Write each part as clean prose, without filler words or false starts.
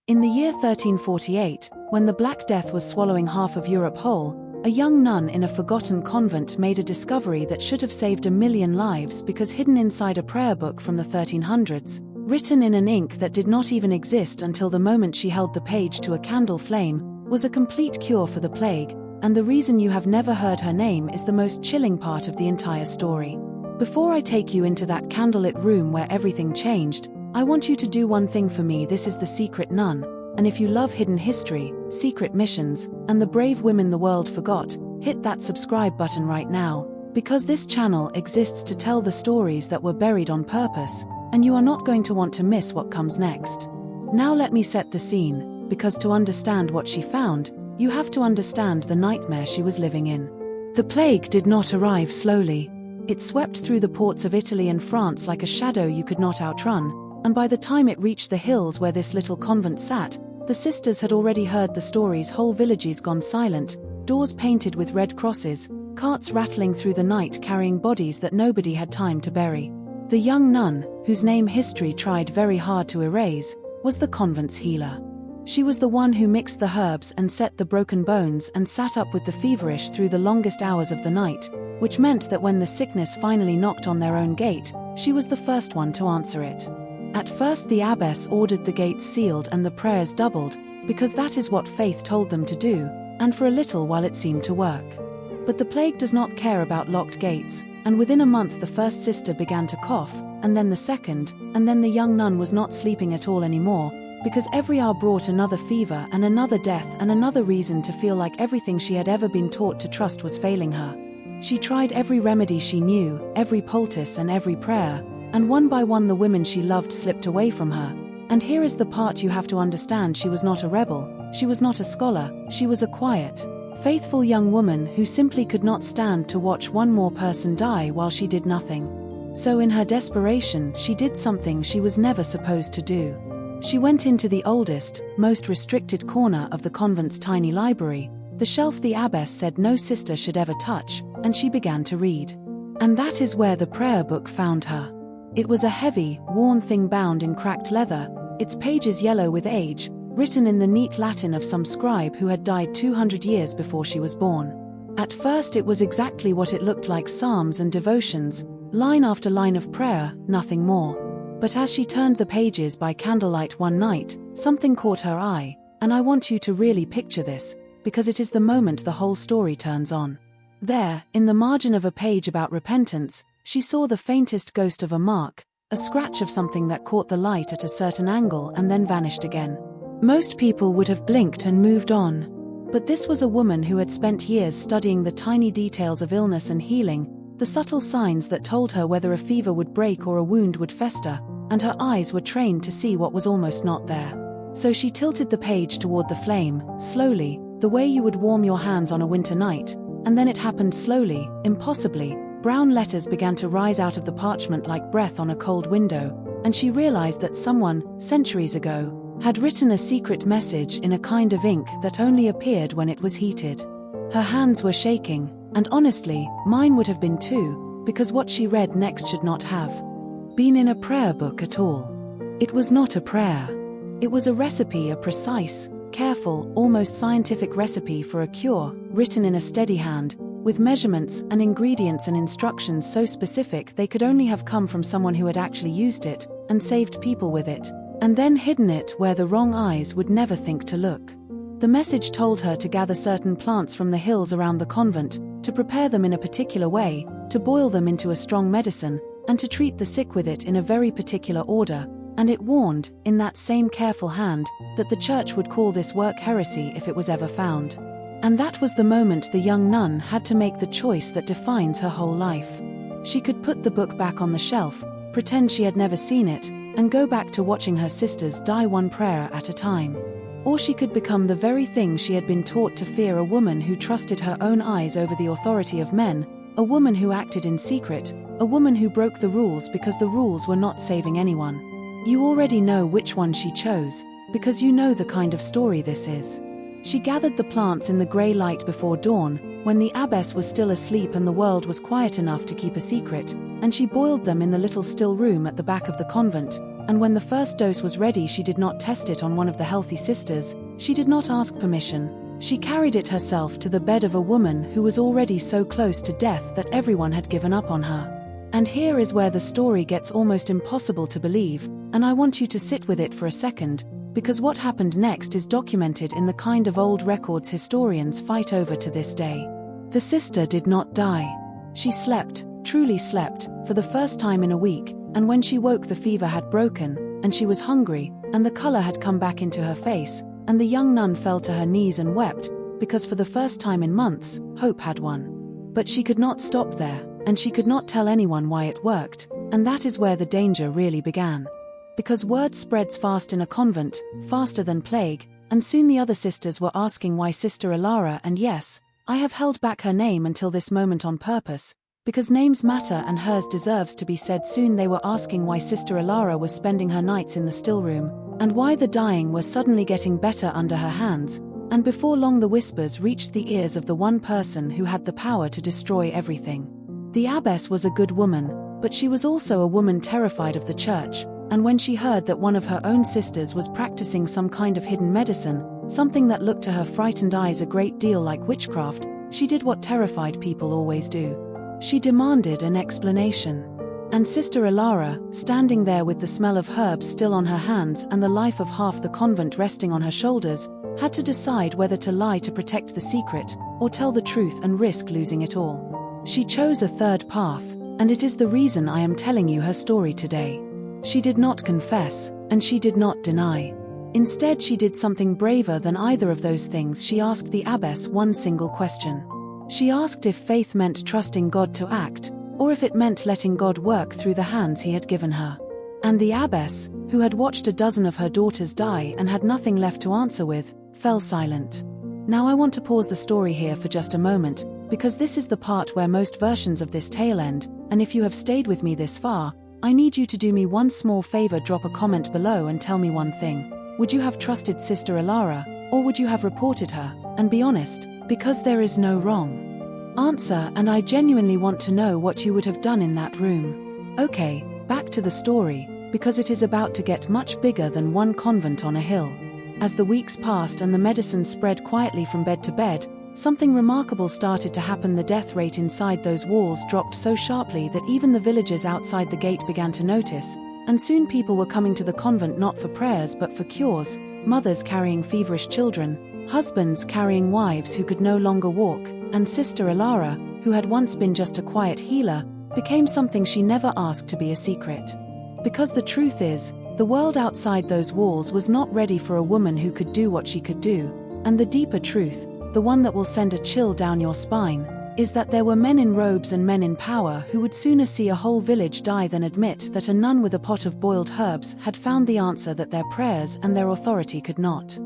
In the year 1348, when the Black Death was swallowing half of Europe whole, a young nun in a forgotten convent made a discovery that should have saved 1,000,000 lives because hidden inside a prayer book from the 1300s, written in an ink that did not even exist until the moment she held the page to a candle flame, was a complete cure for the plague, and the reason you have never heard her name is the most chilling part of the entire story. Before I take you into that candlelit room where everything changed, I want you to do one thing for me. This is The Secret Nun, and if you love hidden history, secret missions, and the brave women the world forgot, hit that subscribe button right now, because this channel exists to tell the stories that were buried on purpose, and you are not going to want to miss what comes next. Now let me set the scene, because to understand what she found, you have to understand the nightmare she was living in. The plague did not arrive slowly. It swept through the ports of Italy and France like a shadow you could not outrun, and by the time it reached the hills where this little convent sat, the sisters had already heard the stories. Whole villages gone silent, doors painted with red crosses, carts rattling through the night carrying bodies that nobody had time to bury. The young nun, whose name history tried very hard to erase, was the convent's healer. She was the one who mixed the herbs and set the broken bones and sat up with the feverish through the longest hours of the night, which meant that when the sickness finally knocked on their own gate, she was the first one to answer it. At first the abbess ordered the gates sealed and the prayers doubled, because that is what faith told them to do, and for a little while it seemed to work. But the plague does not care about locked gates, and within a month the first sister began to cough, and then the second, and then the young nun was not sleeping at all anymore, because every hour brought another fever and another death and another reason to feel like everything she had ever been taught to trust was failing her. She tried every remedy she knew, every poultice and every prayer, and one by one the women she loved slipped away from her. And here is the part you have to understand: she was not a rebel, she was not a scholar, she was a quiet, faithful young woman who simply could not stand to watch one more person die while she did nothing. So in her desperation, she did something she was never supposed to do. She went into the oldest, most restricted corner of the convent's tiny library, the shelf the abbess said no sister should ever touch, and she began to read. And that is where the prayer book found her. It was a heavy, worn thing bound in cracked leather, its pages yellow with age, written in the neat Latin of some scribe who had died 200 years before she was born. At first it was exactly what it looked like: psalms and devotions, line after line of prayer, nothing more. But as she turned the pages by candlelight one night, something caught her eye, and I want you to really picture this, because it is the moment the whole story turns on. There, in the margin of a page about repentance, she saw the faintest ghost of a mark, a scratch of something that caught the light at a certain angle and then vanished again. Most people would have blinked and moved on. But this was a woman who had spent years studying the tiny details of illness and healing, the subtle signs that told her whether a fever would break or a wound would fester, and her eyes were trained to see what was almost not there. So she tilted the page toward the flame, slowly, the way you would warm your hands on a winter night, and then it happened slowly, impossibly. Brown letters began to rise out of the parchment like breath on a cold window, and she realized that someone, centuries ago, had written a secret message in a kind of ink that only appeared when it was heated. Her hands were shaking, and honestly, mine would have been too, because what she read next should not have been in a prayer book at all. It was not a prayer. It was a recipe, a precise, careful, almost scientific recipe for a cure, written in a steady hand, with measurements and ingredients and instructions so specific they could only have come from someone who had actually used it, and saved people with it, and then hidden it where the wrong eyes would never think to look. The message told her to gather certain plants from the hills around the convent, to prepare them in a particular way, to boil them into a strong medicine, and to treat the sick with it in a very particular order, and it warned, in that same careful hand, that the church would call this work heresy if it was ever found. And that was the moment the young nun had to make the choice that defines her whole life. She could put the book back on the shelf, pretend she had never seen it, and go back to watching her sisters die one prayer at a time. Or she could become the very thing she had been taught to fear: a woman who trusted her own eyes over the authority of men, a woman who acted in secret, a woman who broke the rules because the rules were not saving anyone. You already know which one she chose, because you know the kind of story this is. She gathered the plants in the grey light before dawn, when the abbess was still asleep and the world was quiet enough to keep a secret, and she boiled them in the little still room at the back of the convent, and when the first dose was ready she did not test it on one of the healthy sisters, she did not ask permission, she carried it herself to the bed of a woman who was already so close to death that everyone had given up on her. And here is where the story gets almost impossible to believe, and I want you to sit with it for a second, because what happened next is documented in the kind of old records historians fight over to this day. The sister did not die. She slept, truly slept, for the first time in a week, and when she woke the fever had broken, and she was hungry, and the color had come back into her face, and the young nun fell to her knees and wept, because for the first time in months, hope had won. But she could not stop there, and she could not tell anyone why it worked, and that is where the danger really began. Because word spreads fast in a convent, faster than plague, and soon the other sisters were asking why Sister Elara, and yes, I have held back her name until this moment on purpose, because names matter and hers deserves to be said. Soon they were asking why Sister Elara was spending her nights in the still room, and why the dying was suddenly getting better under her hands, and before long the whispers reached the ears of the one person who had the power to destroy everything. The abbess was a good woman, but she was also a woman terrified of the church, and when she heard that one of her own sisters was practicing some kind of hidden medicine, something that looked to her frightened eyes a great deal like witchcraft, she did what terrified people always do. She demanded an explanation. And Sister Elara, standing there with the smell of herbs still on her hands and the life of half the convent resting on her shoulders, had to decide whether to lie to protect the secret, or tell the truth and risk losing it all. She chose a third path, and it is the reason I am telling you her story today. She did not confess, and she did not deny. Instead she did something braver than either of those things. She asked the abbess one single question. She asked if faith meant trusting God to act, or if it meant letting God work through the hands he had given her. And the abbess, who had watched a dozen of her daughters die and had nothing left to answer with, fell silent. Now I want to pause the story here for just a moment, because this is the part where most versions of this tale end, and if you have stayed with me this far, I need you to do me one small favor. Drop a comment below and tell me one thing. Would you have trusted Sister Elara, or would you have reported her? And be honest, because there is no wrong answer, and I genuinely want to know what you would have done in that room. Okay, back to the story, because it is about to get much bigger than one convent on a hill. As the weeks passed and the medicine spread quietly from bed to bed, something remarkable started to happen. The death rate inside those walls dropped so sharply that even the villagers outside the gate began to notice, and soon people were coming to the convent not for prayers but for cures, mothers carrying feverish children, husbands carrying wives who could no longer walk, and Sister Elara, who had once been just a quiet healer, became something she never asked to be a secret. Because the truth is, the world outside those walls was not ready for a woman who could do what she could do, and the deeper truth, the one that will send a chill down your spine, is that there were men in robes and men in power who would sooner see a whole village die than admit that a nun with a pot of boiled herbs had found the answer that their prayers and their authority could not.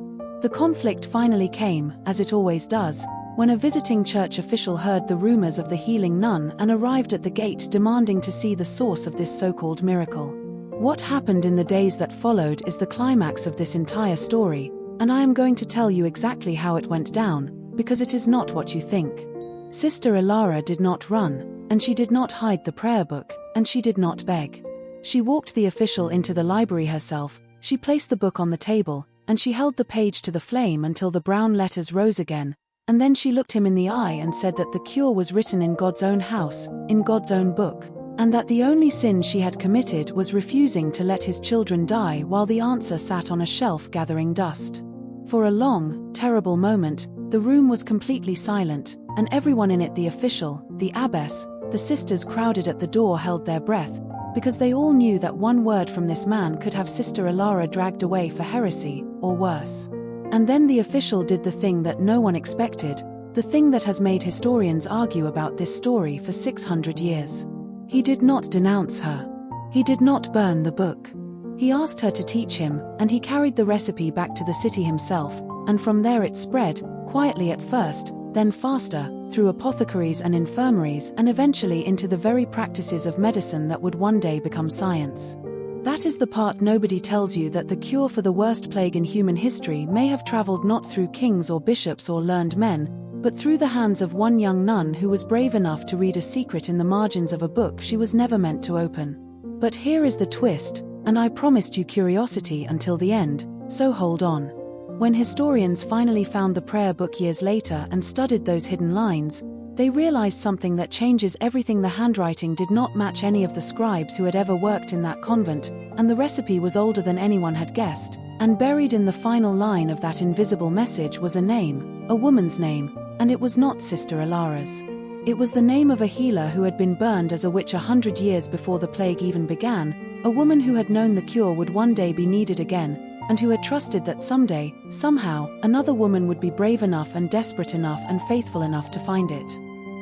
The conflict finally came, as it always does, when a visiting church official heard the rumors of the healing nun and arrived at the gate demanding to see the source of this so-called miracle. What happened in the days that followed is the climax of this entire story, and I am going to tell you exactly how it went down, because it is not what you think. Sister Elara did not run, and she did not hide the prayer book, and she did not beg. She walked the official into the library herself, she placed the book on the table, and she held the page to the flame until the brown letters rose again, and then she looked him in the eye and said that the cure was written in God's own house, in God's own book, and that the only sin she had committed was refusing to let his children die while the answer sat on a shelf gathering dust. For a long, terrible moment, the room was completely silent, and everyone in it, the official, the abbess, the sisters crowded at the door, held their breath, because they all knew that one word from this man could have Sister Elara dragged away for heresy, or worse. And then the official did the thing that no one expected, the thing that has made historians argue about this story for 600 years. He did not denounce her. He did not burn the book. He asked her to teach him, and he carried the recipe back to the city himself, and from there it spread, quietly at first, then faster, through apothecaries and infirmaries, and eventually into the very practices of medicine that would one day become science. That is the part nobody tells you, that the cure for the worst plague in human history may have traveled not through kings or bishops or learned men, but through the hands of one young nun who was brave enough to read a secret in the margins of a book she was never meant to open. But here is the twist: and I promised you curiosity until the end, so hold on. When historians finally found the prayer book years later and studied those hidden lines, they realized something that changes everything. The handwriting did not match any of the scribes who had ever worked in that convent, and the recipe was older than anyone had guessed, and buried in the final line of that invisible message was a name, a woman's name, and it was not Sister Elara's. It was the name of a healer who had been burned as a witch 100 years before the plague even began, a woman who had known the cure would one day be needed again, and who had trusted that someday, somehow, another woman would be brave enough and desperate enough and faithful enough to find it.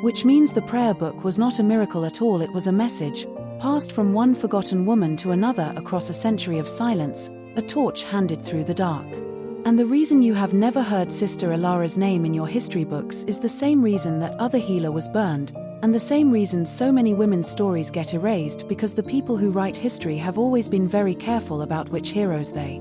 Which means the prayer book was not a miracle at all, it was a message, passed from one forgotten woman to another across a century of silence, a torch handed through the dark. And the reason you have never heard Sister Elara's name in your history books is the same reason that other healer was burned, and the same reason so many women's stories get erased, because the people who write history have always been very careful about which heroes they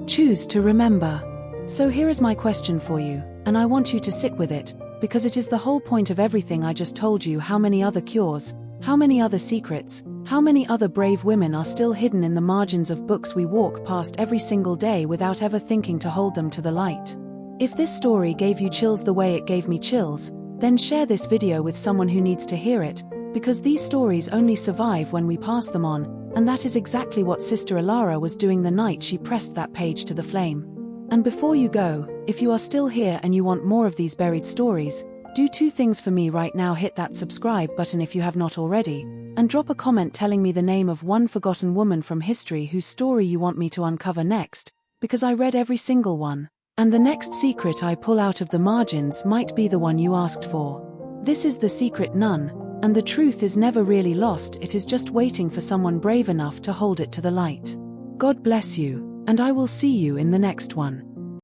choose to remember. So here is my question for you, and I want you to sit with it, because it is the whole point of everything I just told you. How many other cures, how many other secrets, how many other brave women are still hidden in the margins of books we walk past every single day without ever thinking to hold them to the light? If this story gave you chills the way it gave me chills, then share this video with someone who needs to hear it, because these stories only survive when we pass them on, and that is exactly what Sister Elara was doing the night she pressed that page to the flame. And before you go, if you are still here and you want more of these buried stories, do two things for me right now. Hit that subscribe button if you have not already, and drop a comment telling me the name of one forgotten woman from history whose story you want me to uncover next, because I read every single one, and the next secret I pull out of the margins might be the one you asked for. This is the secret nun, and the truth is never really lost, it is just waiting for someone brave enough to hold it to the light. God bless you, and I will see you in the next one.